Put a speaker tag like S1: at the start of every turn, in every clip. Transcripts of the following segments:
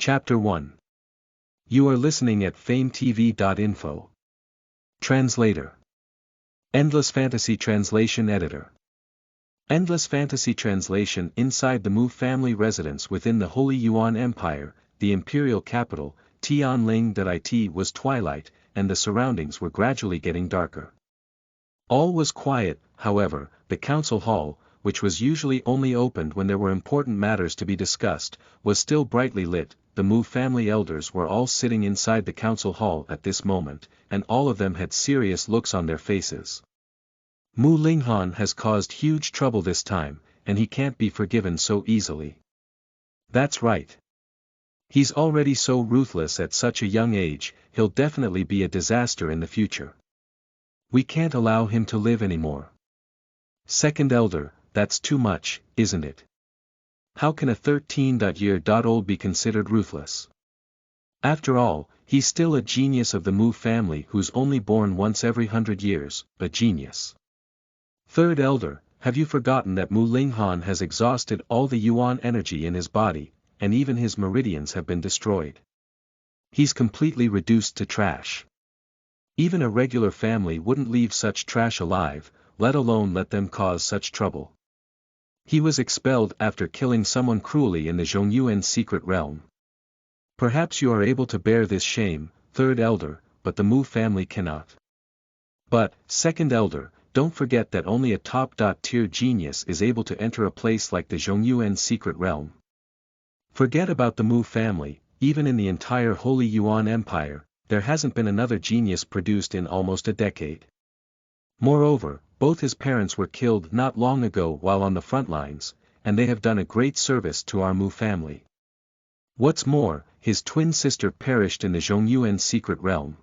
S1: Chapter 1. You are listening at FameTV.info. Translator. Endless Fantasy Translation Editor. Endless Fantasy Translation. Inside the Mu family residence within the Holy Yuan Empire, the imperial capital, Tianling.it was twilight, and the surroundings were gradually getting darker. All was quiet, however. The council hall, which was usually only opened when there were important matters to be discussed, was still brightly lit. The Mu family elders were all sitting inside the council hall at this moment, and all of them had serious looks on their faces. Mu Linghan has caused huge trouble this time, and he can't be forgiven so easily. That's right. He's already so ruthless at such a young age, he'll definitely be a disaster in the future. We can't allow him to live anymore. Second elder, that's too much, isn't it? How can a 13-year-old be considered ruthless? After all, he's still a genius of the Mu family who's only born once every 100 years, a genius. Third elder, have you forgotten that Mu Linghan has exhausted all the Yuan energy in his body, and even his meridians have been destroyed? He's completely reduced to trash. Even a regular family wouldn't leave such trash alive, let alone let them cause such trouble. He was expelled after killing someone cruelly in the Zhongyuan secret realm. Perhaps you are able to bear this shame, third elder, but the Mu family cannot. But, second elder, don't forget that only a top-tier genius is able to enter a place like the Zhongyuan secret realm. Forget about the Mu family, even in the entire Holy Yuan Empire, there hasn't been another genius produced in almost a decade. Moreover, both his parents were killed not long ago while on the front lines, and they have done a great service to our Mu family. What's more, his twin sister perished in the Zhongyuan secret realm.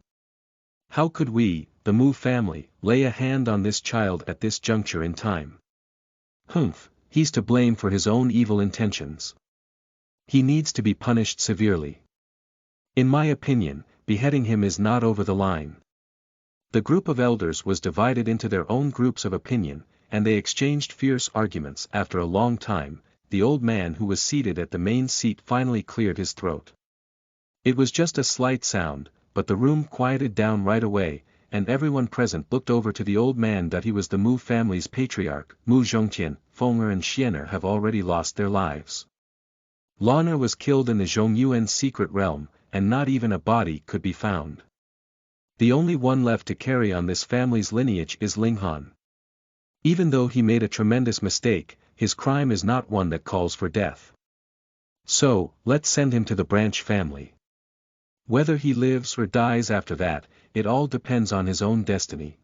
S1: How could we, the Mu family, lay a hand on this child at this juncture in time? Humph, he's to blame for his own evil intentions. He needs to be punished severely. In my opinion, beheading him is not over the line. The group of elders was divided into their own groups of opinion, and they exchanged fierce arguments. After a long time, the old man who was seated at the main seat finally cleared his throat. It was just a slight sound, but the room quieted down right away, and everyone present looked over to the old man. That he was the Mu family's patriarch. Mu Zhongtian, Fenger and Xiye have already lost their lives. Lana was killed in the Zhongyuan secret realm, and not even a body could be found. The only one left to carry on this family's lineage is Linghan. Even though he made a tremendous mistake, his crime is not one that calls for death. So, let's send him to the branch family. Whether he lives or dies after that, it all depends on his own destiny.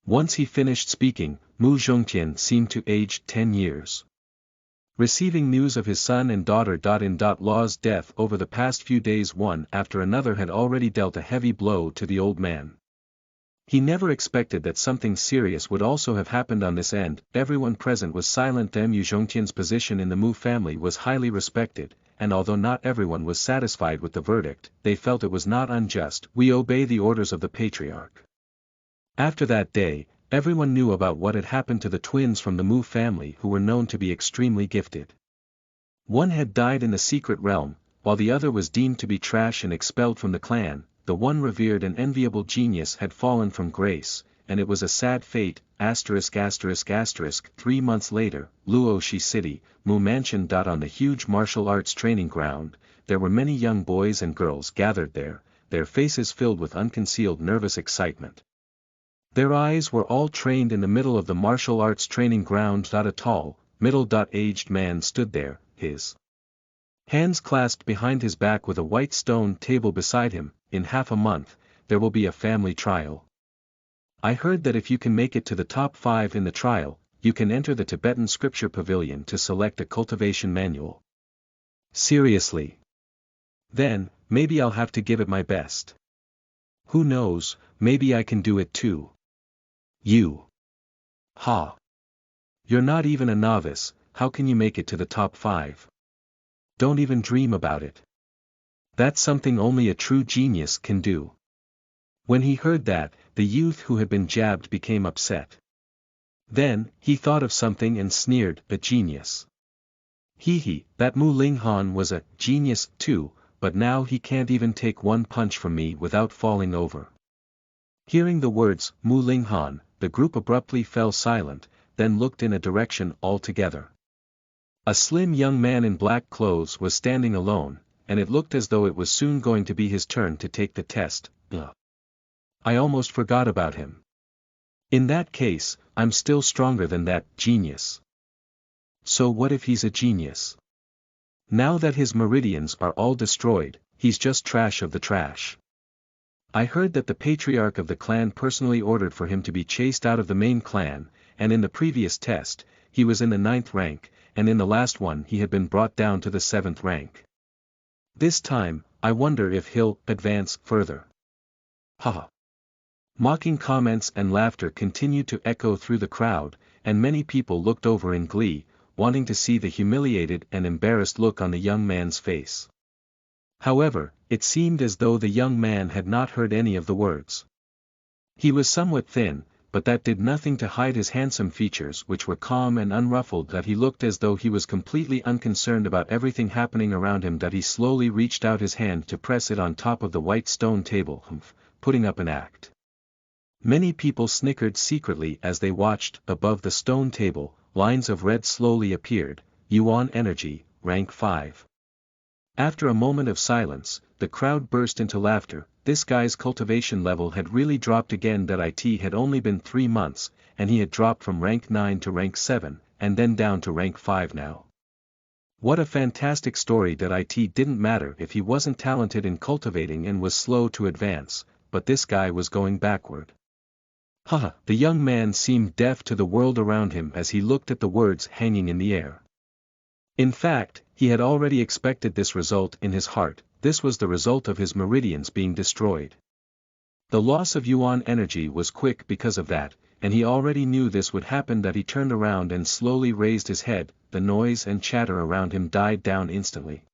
S1: Once he finished speaking, Mu Zhongtian seemed to age 10 years. Receiving news of his son and daughter-in-law's death over the past few days, one after another had already dealt a heavy blow to the old man. He never expected that something serious would also have happened on this end. Everyone present was silent. Mu Zhongtian's position in the Mu family was highly respected, and although not everyone was satisfied with the verdict, they felt it was not unjust. We obey the orders of the patriarch. After that day, everyone knew about what had happened to the twins from the Mu family who were known to be extremely gifted. One had died in the secret realm, while the other was deemed to be trash and expelled from the clan. The one revered and enviable genius had fallen from grace, and it was a sad fate. *****. 3 months later, Luoshi City, Mu Mansion. On the huge martial arts training ground, there were many young boys and girls gathered there, their faces filled with unconcealed nervous excitement. Their eyes were all trained in the middle of the martial arts training ground. A tall, middle-aged man stood there, his hands clasped behind his back with a white stone table beside him. In half a month, there will be a family trial. I heard that if you can make it to the top 5 in the trial, you can enter the Tibetan scripture pavilion to select a cultivation manual. Seriously? Then, maybe I'll have to give it my best. Who knows, maybe I can do it too. You. Ha. You're not even a novice, how can you make it to the top 5? Don't even dream about it. That's something only a true genius can do. When he heard that, the youth who had been jabbed became upset. Then, he thought of something and sneered, a genius. That Mu Linghan was a genius too, but now he can't even take one punch from me without falling over. Hearing the words, Mu Linghan, the group abruptly fell silent, then looked in a direction altogether. A slim young man in black clothes was standing alone, and it looked as though it was soon going to be his turn to take the test. I almost forgot about him. In that case, I'm still stronger than that genius. So what if he's a genius? Now that his meridians are all destroyed, he's just trash of the trash. I heard that the patriarch of the clan personally ordered for him to be chased out of the main clan, and in the previous test, he was in the 9th rank, and in the last one he had been brought down to the 7th rank. This time, I wonder if he'll advance further. Haha. Mocking comments and laughter continued to echo through the crowd, and many people looked over in glee, wanting to see the humiliated and embarrassed look on the young man's face. However, it seemed as though the young man had not heard any of the words. He was somewhat thin, but that did nothing to hide his handsome features which were calm and unruffled, that he looked as though he was completely unconcerned about everything happening around him, that he slowly reached out his hand to press it on top of the white stone table, putting up an act. Many people snickered secretly as they watched. Above the stone table, lines of red slowly appeared. Yuan Energy, rank 5. After a moment of silence, the crowd burst into laughter. This guy's cultivation level had really dropped again. That it had only been 3 months, and he had dropped from rank 9 to rank 7, and then down to rank 5 now. What a fantastic story. That it didn't matter if he wasn't talented in cultivating and was slow to advance, but this guy was going backward. Haha, the young man seemed deaf to the world around him as he looked at the words hanging in the air. In fact, he had already expected this result in his heart. This was the result of his meridians being destroyed. The loss of Yuan energy was quick because of that, and he already knew this would happen. That he turned around and slowly raised his head. The noise and chatter around him died down instantly.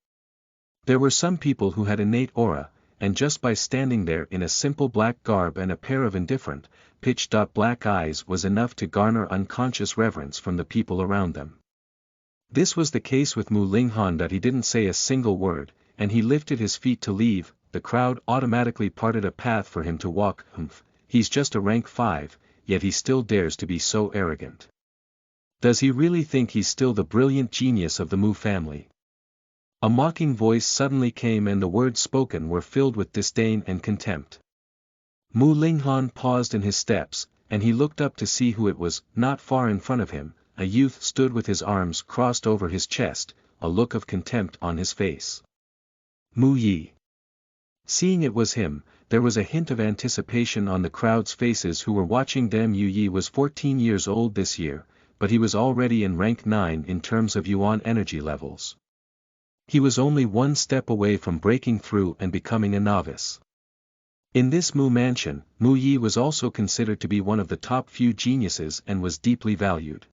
S1: There were some people who had innate aura, and just by standing there in a simple black garb and a pair of indifferent, pitch-black eyes was enough to garner unconscious reverence from the people around them. This was the case with Mu Linghan. That he didn't say a single word, and he lifted his feet to leave. The crowd automatically parted a path for him to walk. He's just a rank 5, yet he still dares to be so arrogant. Does he really think he's still the brilliant genius of the Mu family? A mocking voice suddenly came, and the words spoken were filled with disdain and contempt. Mu Linghan paused in his steps, and he looked up to see who it was. Not far in front of him, a youth stood with his arms crossed over his chest, a look of contempt on his face. Mu Yi. Seeing it was him, there was a hint of anticipation on the crowd's faces who were watching them. Mu Yi was 14 years old this year, but he was already in rank 9 in terms of Yuan energy levels. He was only one step away from breaking through and becoming a novice. In this Mu mansion, Mu Yi was also considered to be one of the top few geniuses and was deeply valued.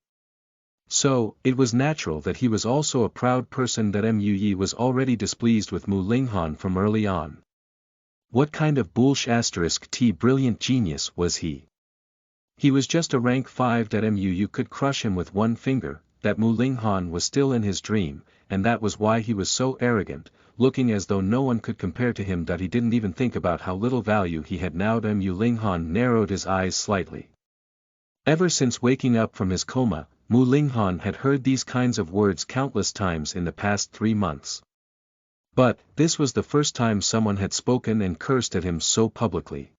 S1: So, it was natural that he was also a proud person. That Mu Yi was already displeased with Mu Linghan from early on. What kind of brilliant genius was he? He was just a rank 5. That Mu Yi could crush him with one finger. That Mu Linghan was still in his dream, and that was why he was so arrogant, looking as though no one could compare to him. That he didn't even think about how little value he had now. Mu Linghan narrowed his eyes slightly. Ever since waking up from his coma, Mu Linghan had heard these kinds of words countless times in the past 3 months. But, this was the first time someone had spoken and cursed at him so publicly.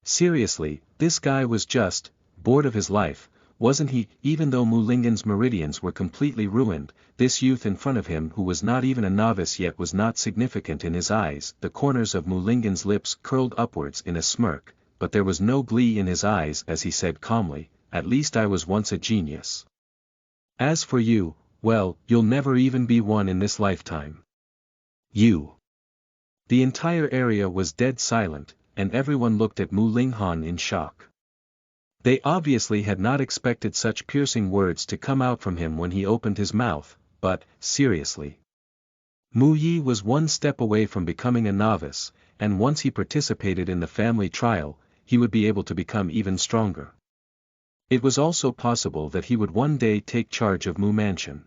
S1: Seriously, this guy was just bored of his life, wasn't he? Even though Mu Linghan's meridians were completely ruined, this youth in front of him, who was not even a novice yet, was not significant in his eyes. The corners of Mu Linghan's lips curled upwards in a smirk, but there was no glee in his eyes as he said calmly, "At least I was once a genius. As for you, well, you'll never even be one in this lifetime. You." The entire area was dead silent, and everyone looked at Mu Linghan in shock. They obviously had not expected such piercing words to come out from him when he opened his mouth, but, seriously. Mu Yi was one step away from becoming a novice, and once he participated in the family trial, he would be able to become even stronger. It was also possible that he would one day take charge of Mu Mansion.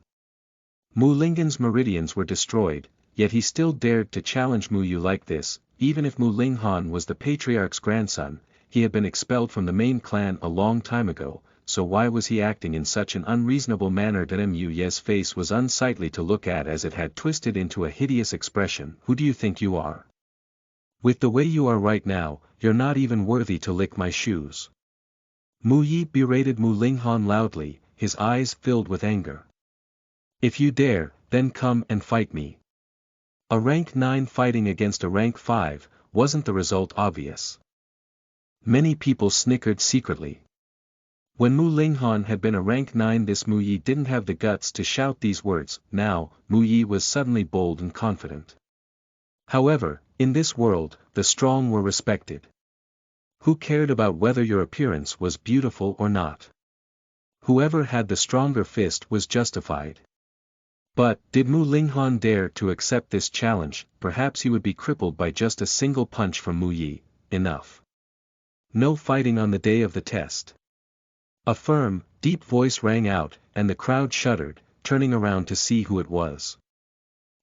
S1: Mu Linghan's meridians were destroyed, yet he still dared to challenge Mu Yu like this. Even if Mu Linghan was the patriarch's grandson, he had been expelled from the main clan a long time ago, so why was he acting in such an unreasonable manner? Mu Ye's face was unsightly to look at as it had twisted into a hideous expression. Who do you think you are? With the way you are right now, you're not even worthy to lick my shoes. Mu Yi berated Mu Linghan loudly, his eyes filled with anger. If you dare, then come and fight me. A rank 9 fighting against a rank 5, wasn't the result obvious? Many people snickered secretly. When Mu Linghan had been a rank 9, this Mu Yi didn't have the guts to shout these words. Now, Mu Yi was suddenly bold and confident. However, in this world, the strong were respected. Who cared about whether your appearance was beautiful or not? Whoever had the stronger fist was justified. But, did Mu Linghan dare to accept this challenge? Perhaps he would be crippled by just a single punch from Mu Yi. Enough. No fighting on the day of the test. A firm, deep voice rang out, and the crowd shuddered, turning around to see who it was.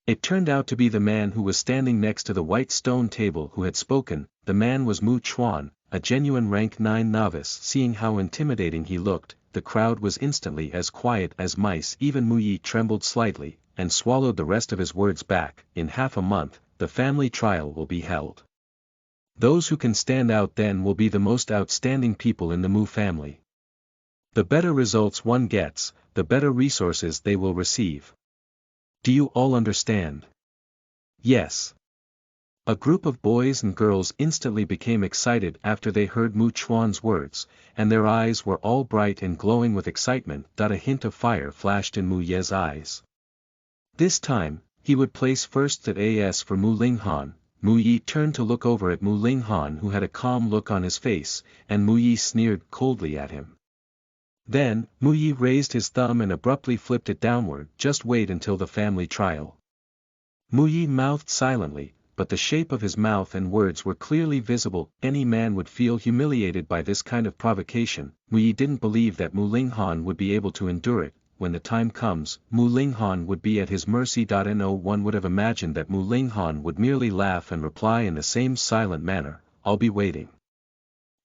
S1: It turned out to be the man who was standing next to the white stone table who had spoken. The man was Mu Chuan, a genuine rank 9 novice. Seeing how intimidating he looked, the crowd was instantly as quiet as mice. Even Mu Yi trembled slightly, and swallowed the rest of his words back. In half a month, the family trial will be held. Those who can stand out then will be the most outstanding people in the Mu family. The better results one gets, the better resources they will receive. Do you all understand? Yes. A group of boys and girls instantly became excited after they heard Mu Chuan's words, and their eyes were all bright and glowing with excitement. A hint of fire flashed in Mu Ye's eyes. This time, he would place first at AS for Mu Linghan. Mu Yi turned to look over at Mu Linghan, who had a calm look on his face, and Mu Yi sneered coldly at him. Then, Mu Yi raised his thumb and abruptly flipped it downward. Just wait until the family trial. Mu Yi mouthed silently, but the shape of his mouth and words were clearly visible. Any man would feel humiliated by this kind of provocation. Mu Yi didn't believe that Mu Linghan would be able to endure it. When the time comes, Mu Linghan would be at his mercy. No one would have imagined that Mu Linghan would merely laugh and reply in the same silent manner, "I'll be waiting."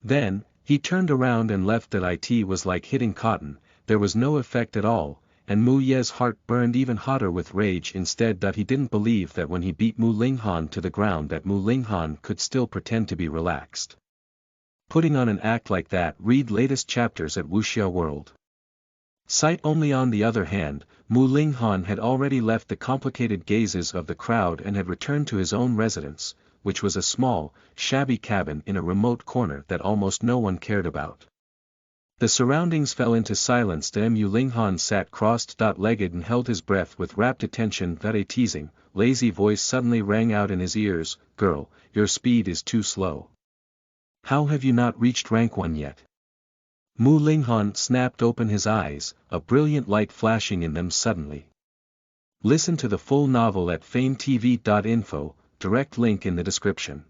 S1: Then, he turned around and left. It was like hitting cotton. There was no effect at all, and Mu Ye's heart burned even hotter with rage. Instead, he didn't believe that when he beat Mu Linghan to the ground that Mu Linghan could still pretend to be relaxed. Putting on an act like that. Read latest chapters at Wuxia World. Site only. On the other hand, Mu Linghan had already left the complicated gazes of the crowd and had returned to his own residence, which was a small, shabby cabin in a remote corner that almost no one cared about. The surroundings fell into silence. Mu Linghan sat crossed-legged and held his breath with rapt attention. A teasing, lazy voice suddenly rang out in his ears, "Girl, your speed is too slow. How have you not reached rank 1 yet?" Mu Linghan snapped open his eyes, a brilliant light flashing in them suddenly. Listen to the full novel at FameTV.info, direct link in the description.